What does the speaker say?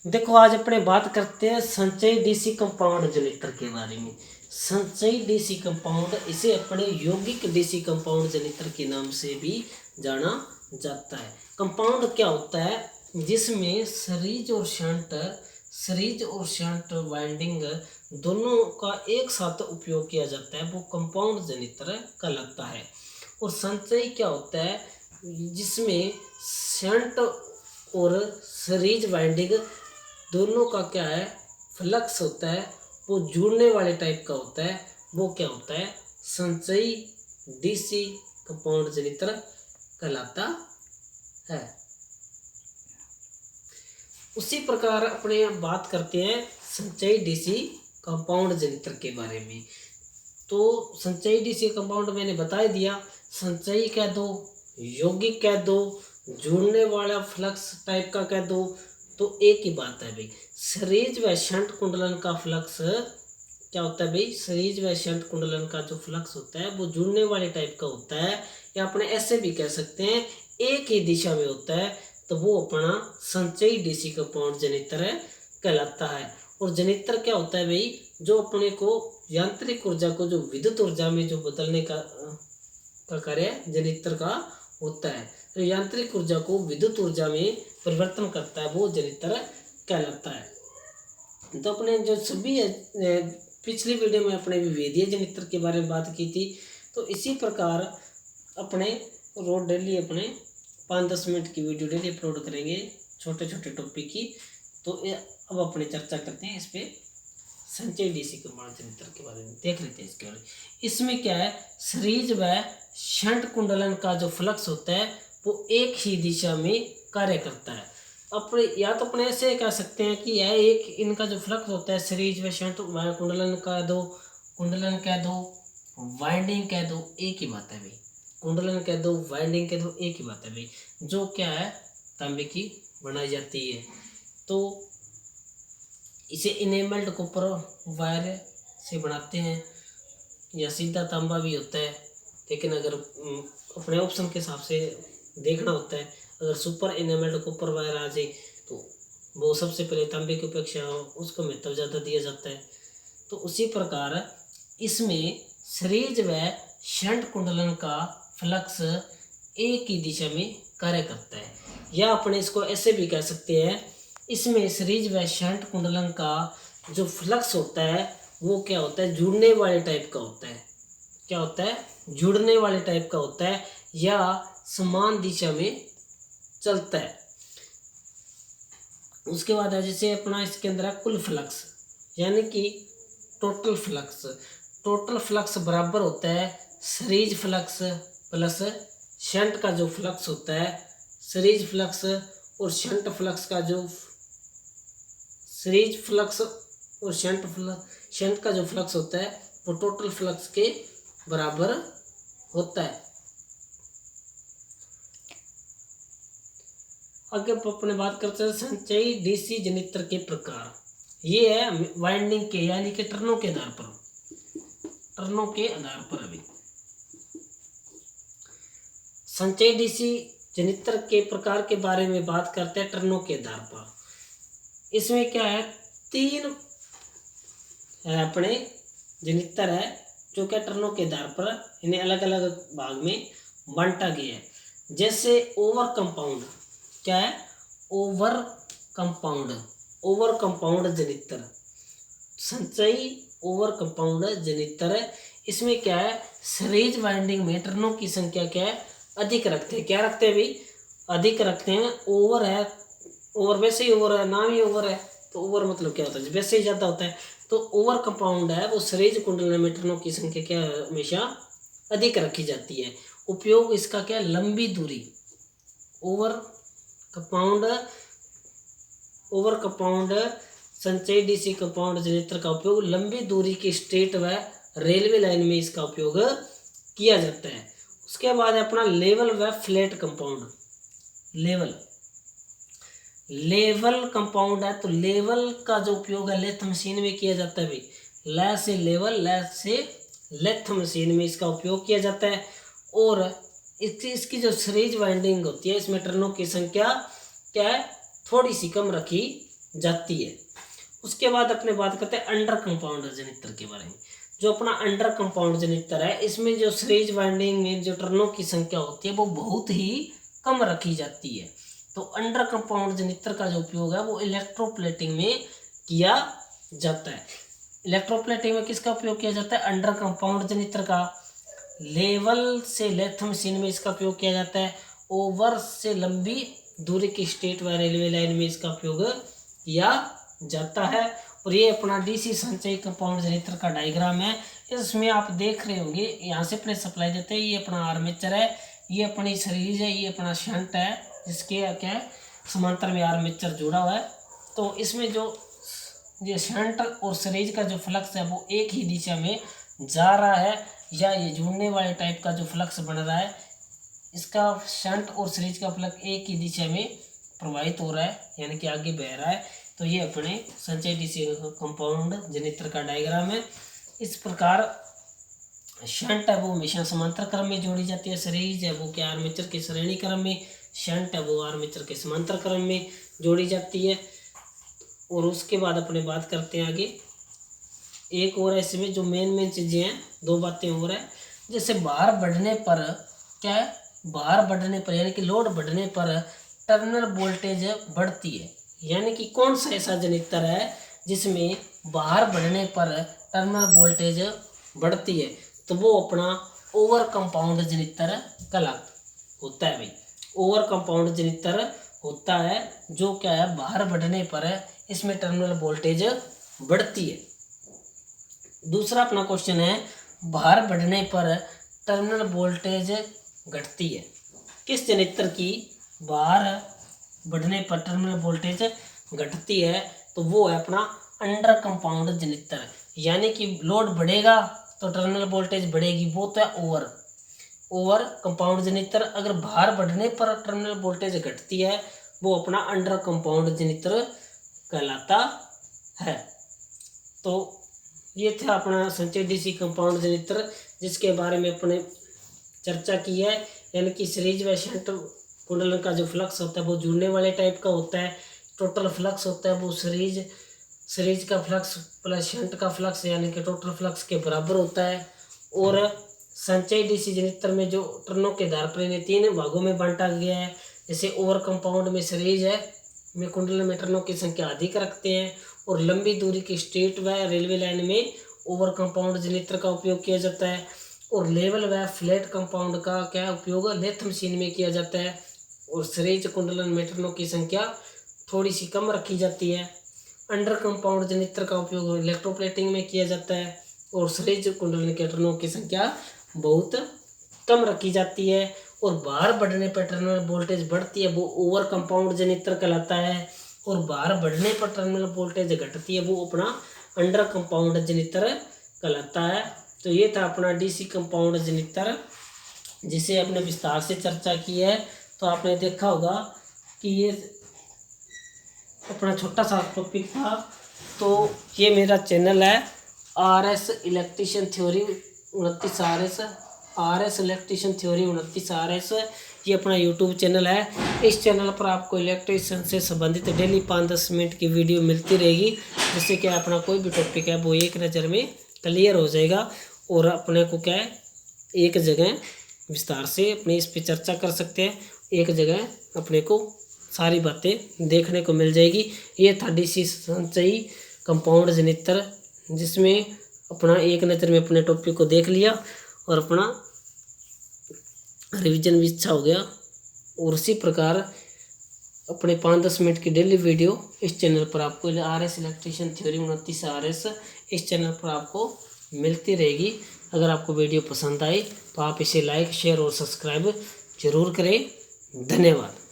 देखो आज अपने बात करते हैं संचयी डीसी कंपाउंड जनित्र के बारे में। संचयी डीसी कंपाउंड, इसे अपने यौगिक डीसी कंपाउंड जनित्र के नाम से भी जाना जाता है। कंपाउंड क्या होता है? जिसमें सीरीज और शंट वाइंडिंग दोनों का एक साथ उपयोग किया जाता है, वो कंपाउंड जनित्र कहलाता है। और संचयी क्या होता है? जिसमें शंट और सीरीज वाइंडिंग दोनों का क्या है, फ्लक्स होता है, वो जुड़ने वाले टाइप का होता है, वो क्या होता है, संचयी डीसी कंपाउंड जनित्र कहलाता है। उसी प्रकार अपने बात करते हैं संचयी डीसी कंपाउंड जनित्र के बारे में। तो संचयी डीसी कंपाउंड मैंने बता ही दिया, संचयी कह दो, यौगिक कह दो, जुड़ने वाला फ्लक्स टाइप का कह दो, तो एक ही बात है भाई। सीरीज व शंट कुंडलन का फ्लक्स क्या होता है भाई? सीरीज व शंट कुंडलन का जो फ्लक्स होता है वो जुड़ने वाले टाइप का होता है, या अपने ऐसे भी कह सकते हैं एक ही दिशा में होता है, तो वो अपना संचयी डीसी कंपाउंड जनित्र कहलाता है। और जनित्र क्या होता है भाई? जो अपने को यांत्रिक ऊर्जा को जो विद्युत ऊर्जा में जो बदलने का कार्य जनित्र का होता है। तो यांत्रिक ऊर्जा को विद्युत ऊर्जा में परिवर्तन करता है, वो जनित्र कहलाता है। तो अपने जो सभी पिछली वीडियो में अपने विभेदीय जनित्र के बारे में बात की थी, तो इसी प्रकार अपने रोज डेली अपने 5-10 मिनट की वीडियो डेली अपलोड करेंगे छोटे छोटे टॉपिक की। तो अब अपने चर्चा करते हैं इस पे संचयी डीसी कंपाउंड जनित्र के बारे में, देख लेते हैं इसके बारे में। इसमें क्या है, सीरीज व शंट कुंडलन का जो फ्लक्स होता है वो एक ही दिशा में कार्य करता है। अपने या तो अपने ऐसे कह सकते हैं कि यह एक इनका जो फ्लक्स होता है सीरीज व शंट कुंडलन कह दो, वाइंडिंग कह दो, एक ही बात है भाई। कुंडलन कह दो, वाइंडिंग कह दो, एक ही बात है भाई। जो क्या है, तांबे की बनाई जाती है। तो इसे इनेमल्ड कॉपर वायर से बनाते हैं, या सीधा तांबा भी होता है, लेकिन अगर अपने ऑप्शन के हिसाब से देखना होता है, अगर सुपर इनेमल्ड कॉपर वायर आ जाए तो वो सबसे पहले तांबे की अपेक्षा उसको महत्व ज़्यादा दिया जाता है। तो उसी प्रकार इसमें सीरीज व शंट कुंडलन का फ्लक्स एक ही दिशा में कार्य करता है, या अपने इसको ऐसे भी कह सकते हैं, इसमें सीरीज व शंट कुंडलन का जो फ्लक्स होता है वो क्या होता है, जुड़ने वाले टाइप का होता है। क्या होता है? जुड़ने वाले टाइप का होता है, या समान दिशा में चलता है। उसके बाद है जैसे अपना इसके अंदर है कुल फ्लक्स, यानी कि टोटल फ्लक्स बराबर होता है सीरीज फ्लक्स प्लस शंट का जो फ्लक्स होता है। सीरीज फ्लक्स और शंट फ्लक्स का जो सीरीज फ्लक्स और शंट का जो फ्लक्स होता है वो टोटल फ्लक्स के बराबर होता है। आगे अपने बात करते हैं संचयी डीसी जनित्र के प्रकार। ये है वाइंडिंग के यानी कि टर्नों के आधार पर अभी संचयी डीसी जनित्र के प्रकार के बारे में बात करते हैं टर्नों के आधार पर। इसमें क्या है, 3 अपने जनित्र है जो क्या टर्नों के आधार पर इन्हें अलग अलग भाग में बांटा गया है। जैसे ओवर कंपाउंड, क्या है, ओवर कंपाउंड जनित्र, संचयी ओवर कंपाउंड जनित्र। इसमें क्या है, सीरीज वाइंडिंग में टर्नों की संख्या क्या है, अधिक रखते हैं। क्या रखते हैं भाई? अधिक रखते हैं। ओवर है, ओवर वैसे ही ओवर है, नाम ही ओवर है, तो ओवर मतलब क्या होता है, वैसे ही ज़्यादा होता है। तो ओवर कंपाउंड है वो सीरीज कुंडलन में टर्नों की संख्या क्या हमेशा अधिक रखी जाती है। उपयोग इसका क्या, लंबी दूरी, ओवर कंपाउंड संचयी डीसी कंपाउंड जनित्र का उपयोग लंबी दूरी की स्ट्रेट व रेलवे लाइन में इसका उपयोग किया जाता है। उसके बाद अपना लेवल व फ्लैट कंपाउंड। लेवल कंपाउंड है, तो लेवल का जो उपयोग है लेथ मशीन में किया जाता है भाई। लेथ से लेवल, लेथ से लेथ मशीन में इसका उपयोग किया जाता है। और इसकी जो सीरीज वाइंडिंग होती है इसमें टर्नों की संख्या क्या है, थोड़ी सी कम रखी जाती है। उसके बाद अपने बात करते हैं अंडर कंपाउंड जनित्र के बारे में। जो अपना अंडर कंपाउंड जनित्र है, इसमें जो सीरीज बाइंडिंग में जो टर्नों की संख्या होती है वो बहुत ही कम रखी जाती है। तो अंडर कंपाउंड जनित्र का जो उपयोग है वो इलेक्ट्रोप्लेटिंग में किया जाता है। इलेक्ट्रोप्लेटिंग में किसका उपयोग किया जाता है? अंडर कंपाउंड जनित्र का। लेवल से लेथ मशीन में इसका उपयोग किया जाता है। ओवर से लंबी दूरी की स्टेट व रेलवे लाइन में इसका उपयोग किया जाता है। और ये अपना डीसी संचयी कंपाउंड जनित्र का डायग्राम है। इसमें आप देख रहे होंगे यहाँ से अपने सप्लाई देते हैं, ये अपना आर्मेचर है, ये अपनी सीरीज है, ये अपना शंट है जिसके क्या है समांतर में आर्मेचर जुड़ा हुआ है। तो इसमें जो ये शंट और सीरीज का जो फ्लक्स है वो एक ही दिशा में जा रहा है, या ये जुड़ने वाले टाइप का जो फ्लक्स बन रहा है, इसका शंट और सीरीज का फ्लक्स एक ही दिशा में प्रवाहित हो रहा है, यानी कि आगे बह रहा है। तो ये अपने संचय डीसी कंपाउंड जनित्र का डायग्राम है। इस प्रकार शंट है वो हमेशा समांतर क्रम में जोड़ी जाती है, सीरीज है वो क्या आर्मेचर के श्रेणी क्रम में, शंट है वो आर्मेचर के समांतर क्रम में जोड़ी जाती है। और उसके बाद अपने बात करते हैं आगे। एक और इसमें जो मेन चीज़ें हैं, दो बातें हो रहा है। जैसे बाहर बढ़ने पर क्या है, बाहर बढ़ने पर यानी कि लोड बढ़ने पर टर्मिनल वोल्टेज बढ़ती है। यानी कि कौन सा ऐसा जनित्र है जिसमें बाहर बढ़ने पर टर्मिनल वोल्टेज बढ़ती है? तो वो अपना ओवर कंपाउंड जनित्र कला होता है भाई। ओवर कंपाउंड जनित्र होता है जो क्या है बाहर बढ़ने पर इसमें टर्मिनल वोल्टेज बढ़ती है। दूसरा अपना क्वेश्चन है, बाहर बढ़ने पर टर्मिनल वोल्टेज घटती है। किस जनित्र की बाहर बढ़ने पर टर्मिनल वोल्टेज घटती है? तो वो है अपना अंडर कंपाउंड जनित्र। यानी कि लोड बढ़ेगा तो टर्मिनल वोल्टेज बढ़ेगी, वो तो है ओवर कंपाउंड जनित्र। अगर बाहर बढ़ने पर टर्मिनल वोल्टेज घटती है वो अपना अंडर कंपाउंड जनित्र कहलाता है। तो ये था अपना संचय डीसी कंपाउंड जनित्र जिसके बारे में अपने चर्चा की है। यानी कि सीरीज व शंट कुंडलन का जो फ्लक्स होता है वो जुड़ने वाले टाइप का होता है। टोटल फ्लक्स होता है वो सीरीज का फ्लक्स प्लस शंट का फ्लक्स यानी कि टोटल फ्लक्स के बराबर होता है। और संचय डीसी जनित्र में जो टर्नों के आधार पर इन्हें 3 भागों में बांटा गया है। जैसे ओवर कंपाउंड में सीरीज है में कुंडलन में टर्नों की संख्या अधिक रखते हैं, और लंबी दूरी की स्ट्रेट व रेलवे लाइन में ओवर कंपाउंड जनित्र का उपयोग किया जाता है। और लेवल व फ्लैट कंपाउंड का क्या उपयोग लेथ मशीन में किया जाता है। और सीरीज कुंडलन में टर्नों की संख्या थोड़ी सी कम रखी जाती है। अंडर कंपाउंड जनित्र का उपयोग इलेक्ट्रोप्लेटिंग में किया जाता है, और सीरीज कुंडलन के टर्नों की संख्या बहुत कम रखी जाती है। और बाहर बढ़ने पर टर्मिनल वोल्टेज बढ़ती है वो ओवर कंपाउंड जनित्र कहलाता है, और बाहर बढ़ने पर टर्मिनल वोल्टेज घटती है वो अपना अंडर कंपाउंड जनित्र कहलाता है। तो ये था अपना डीसी कंपाउंड जनित्र जिसे आपने विस्तार से चर्चा की है। तो आपने देखा होगा कि ये अपना छोटा सा टॉपिक था। तो ये मेरा चैनल है RS electrician theory 29 RS electrician theory 29 RS। ये अपना यूट्यूब चैनल है। इस चैनल पर आपको इलेक्ट्रिशियन से संबंधित डेली 5-10 मिनट की वीडियो मिलती रहेगी, जिससे कि अपना कोई भी टॉपिक है वो एक नज़र में क्लियर हो जाएगा, और अपने को क्या है एक जगह विस्तार से अपने इस पर चर्चा कर सकते हैं। एक जगह अपने को सारी बातें देखने को मिल जाएगी। ये था डीसी संचयी कंपाउंड जनित्र, जिसमें अपना एक नज़र में अपने टॉपिक को देख लिया और अपना रिवीजन भी अच्छा हो गया। और उसी प्रकार अपने 5-10 मिनट की डेली वीडियो इस चैनल पर आपको RS इलेक्ट्रिशियन थ्योरी 29 RS इस चैनल पर आपको मिलती रहेगी। अगर आपको वीडियो पसंद आई तो आप इसे लाइक, शेयर और सब्सक्राइब जरूर करें। धन्यवाद।